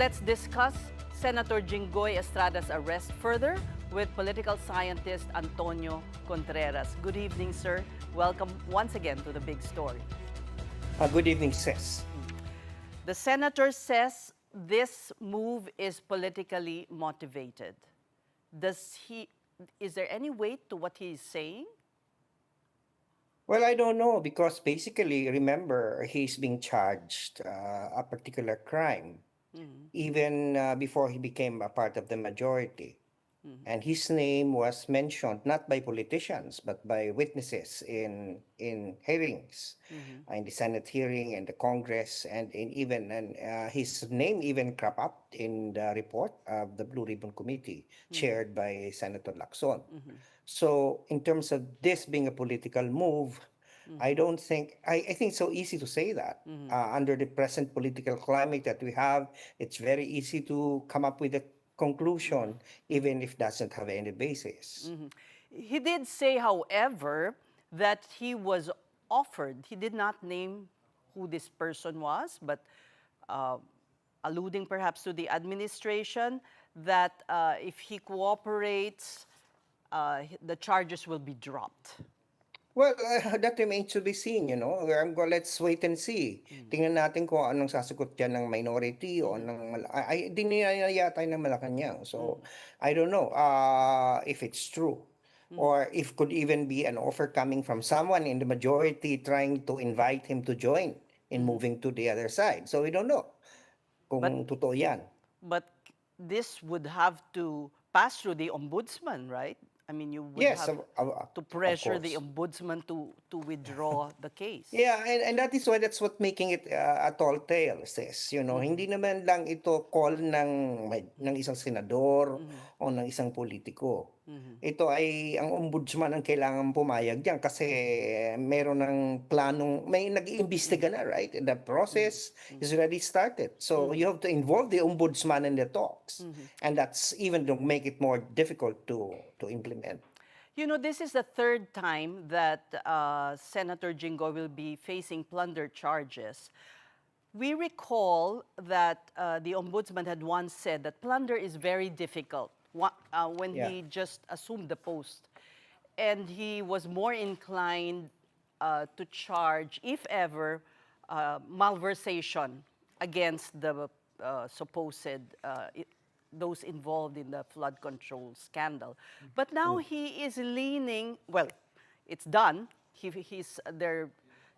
let's discuss Senator Jinggoy Estrada's arrest further with political scientist Antonio Contreras. Good evening, sir. Welcome once again to the big story. Good evening, sis. The senator says this move is politically motivated. Is there any weight to what he is saying? Well, I don't know because basically, remember, he's being charged a particular crime even before he became a part of the majority. And his name was mentioned not by politicians but by witnesses in hearings, in the Senate hearing and the Congress, and his name even crop up in the report of the Blue Ribbon Committee chaired by Senator Lacson. So, in terms of this being a political move, I think it's so easy to say that. Under the present political climate that we have, it's very easy to come up with a conclusion, even if doesn't have any basis. He did say, however, that he was offered, he did not name who this person was, but uh, alluding perhaps to the administration, that if he cooperates, the charges will be dropped. Well, that remains to be seen, you know. Let's wait and see. Tingnan natin kung anong sasagot dyan ng minority o di nila yata ng Malacanang. So, I don't know if it's true. Or if could even be an offer coming from someone in the majority trying to invite him to join in moving to the other side. So, we don't know But kung totoo yan. But this would have to pass through the ombudsman, right? I mean, you would Yes, have to of pressure the course. ombudsman to withdraw the case. Yeah, and that is why that's what making it a tall tale, sis. You know, hindi naman lang ito call ng isang senador o ng isang politiko. Ito ay ang ombudsman ang kailangan pumayag diyan kasi meron ng may nag-iimbestiga na, right? The process is already started. So you have to involve the ombudsman in the talks. And that's even to make it more difficult to implement. You know, this is the third time that Senator Jinggoy will be facing plunder charges. We recall that the ombudsman had once said that plunder is very difficult when Yeah. he just assumed the post. And he was more inclined to charge, if ever, malversation against the supposed those involved in the flood control scandal. But now he is leaning, well, it's done. There are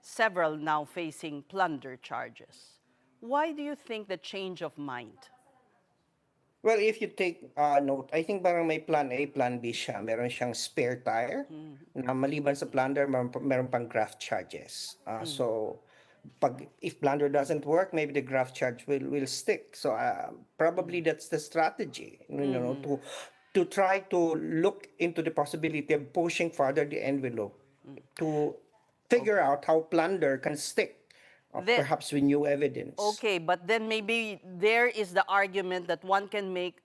several now facing plunder charges. Why do you think the change of mind? Well, if you take note, I think parang may plan A, plan B siya. Meron siyang spare tire na maliban sa plunder, meron pang graft charges. So, if plunder doesn't work, maybe the graft charge will stick. So, probably that's the strategy, you know, to try to look into the possibility of pushing further the envelope to figure Okay. out how plunder can stick, Then, perhaps with new evidence. okay, but then maybe there is the argument that one can make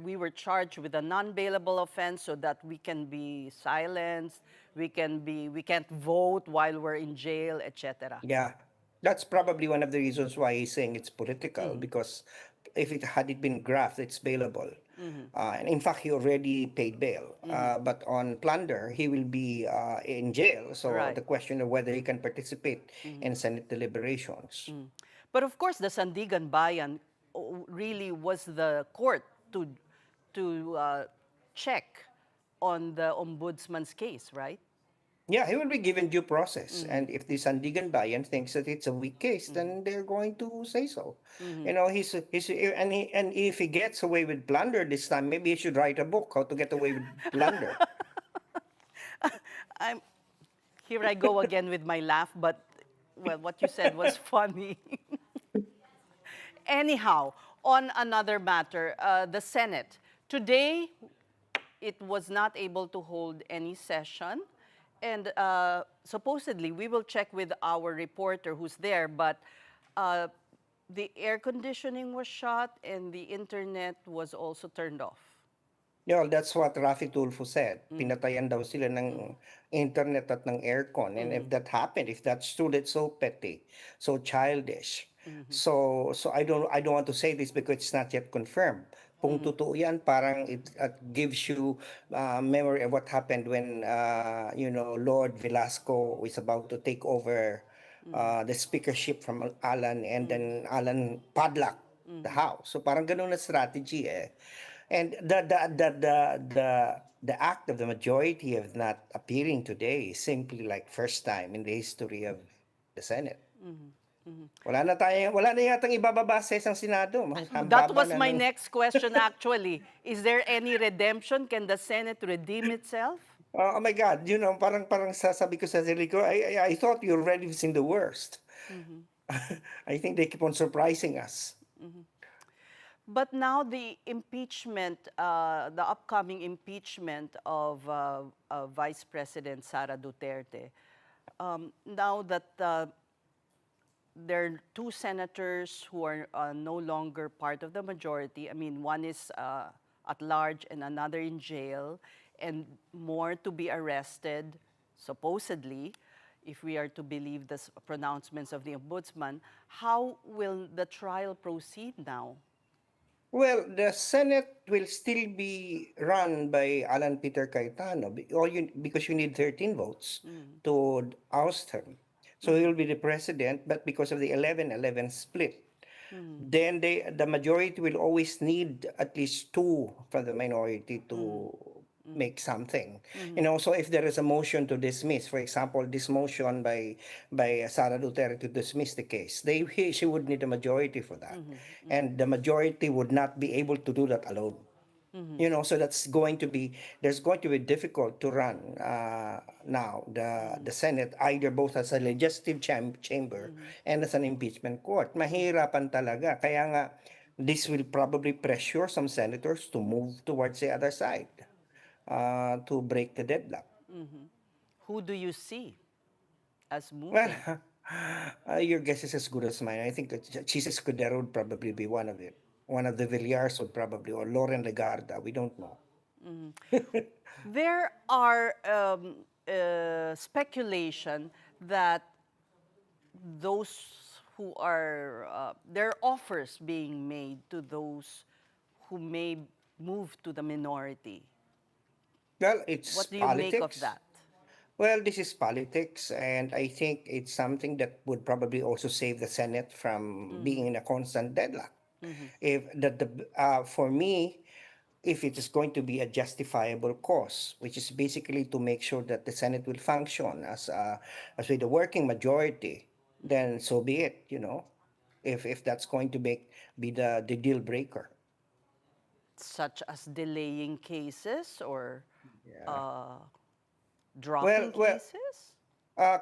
we were charged with a non-bailable offense so that we can be silenced, we can't vote while we're in jail, etc. Yeah, that's probably one of the reasons why he's saying it's political because if it had it been graft, it's bailable. And in fact, he already paid bail. But on plunder, he will be in jail. So Right. the question of whether he can participate in Senate deliberations. But of course, the Sandigan Bayan really was the court to check on the ombudsman's case, right? Yeah, he will be given due process. And if the Sandigan Bayan thinks that it's a weak case, then they're going to say so. You know, and if he gets away with plunder this time, maybe he should write a book, How to Get Away with Plunder. I'm Here I go again with my laugh, but well, what you said was funny. Anyhow, on another matter, the Senate. Today, it was not able to hold any session. And supposedly, we will check with our reporter who's there, but the air conditioning was shut and the internet was also turned off. Yeah, that's what Rafi Tulfo said. Pinatayan daw sila ng internet at ng aircon. And if that happened, if that's true, that's so petty, so childish. So I don't want to say this because it's not yet confirmed. Kung totoo yan, parang it gives you memory of what happened when Lord Velasco was about to take over the speakership from Alan, and then Alan padlocked the house. So parang ganun na strategy eh. And the act of the majority of not appearing today is simply like first time in the history of the Senate. Wala na yatang ibababa sa isang Senado. Ang That baba was na my ng... next question actually. Is there any redemption? Can the Senate redeem itself? Oh my God, parang sasabi ko sa sarili ko, I thought you already seen the worst. I think they keep on surprising us. But now the impeachment, the upcoming impeachment of Vice President Sara Duterte, now that there are two senators who are no longer part of the majority. I mean, one is at large and another in jail, and more to be arrested, supposedly, if we are to believe the pronouncements of the ombudsman. How will the trial proceed now? Well, the Senate will still be run by Alan Peter Cayetano because you need 13 votes to oust him. So he will be the president, but because of the 11-11 split, then the majority will always need at least two from the minority to make something. So if there is a motion to dismiss, for example, this motion by Sara Duterte to dismiss the case, she would need a majority for that, and the majority would not be able to do that alone. So there's going to be difficult to run now the Senate, either both as a legislative chamber and as an impeachment court. Mahirapan talaga. Kaya nga, this will probably pressure some senators to move towards the other side to break the deadlock. Who do you see as Well, moving? your guess is as good as mine. I think that Chis Escudero would probably be one of it. One of the Villars would probably, or Loren Legarda. We don't know. There are speculation that those who are, there are offers being made to those who may move to the minority. Well, it's What do you make of politics. that? Well, this is politics, and I think it's something that would probably also save the Senate from being in a constant deadlock. If for me, if it is going to be a justifiable cause, which is basically to make sure that the Senate will function as with the working majority, then so be it. If that's going to be the deal breaker. Such as delaying cases or Yeah. dropping Well, cases?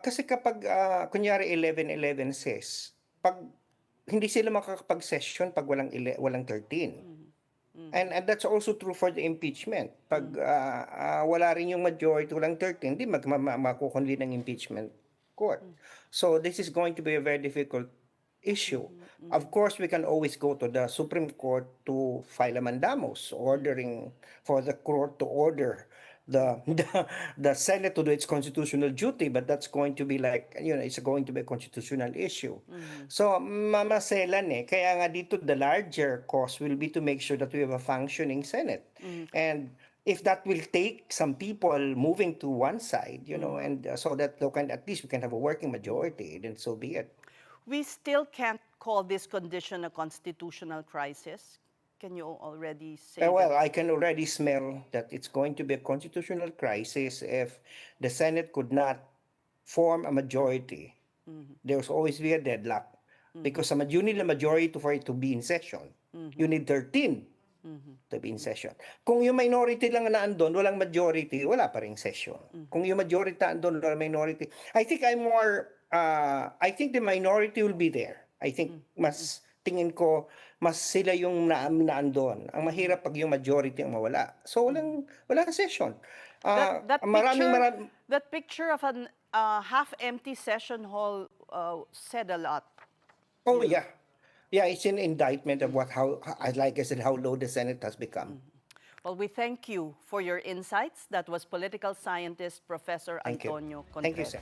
kasi kapag kunyari 11-11 says, pag hindi sila makakapag-session pag walang 13. And that's also true for the impeachment. Pag wala rin yung majority, walang 13, di makukonvene ng impeachment court. So this is going to be a very difficult issue. Of course, we can always go to the Supreme Court to file a mandamus, ordering for the court to order the Senate to do its constitutional duty, but that's going to be like, it's going to be a constitutional issue. So, mamaselan eh. Kaya nga dito, the larger cause will be to make sure that we have a functioning Senate. And if that will take some people moving to one side, and so that at least we can have a working majority, then so be it. We still can't call this condition a constitutional crisis. Can you already say Well, that? I can already smell that it's going to be a constitutional crisis if the Senate could not form a majority. There's always be a deadlock because you need a majority for it to be in session. You need 13 to be in session. Kung yung minority lang na andon, walang majority, wala pa ring session. Kung yung majority na andon, walang minority. I think I think the minority will be there. I think tingin ko, mas sila yung naandon. Ang mahirap pag yung majority ang mawala. So, walang session. That picture of an half-empty session hall said a lot. Oh, yeah. Yeah, it's an indictment of like I said, how low the Senate has become. Well, we thank you for your insights. That was political scientist Professor Thank you. Antonio Thank you, Contreras. sir.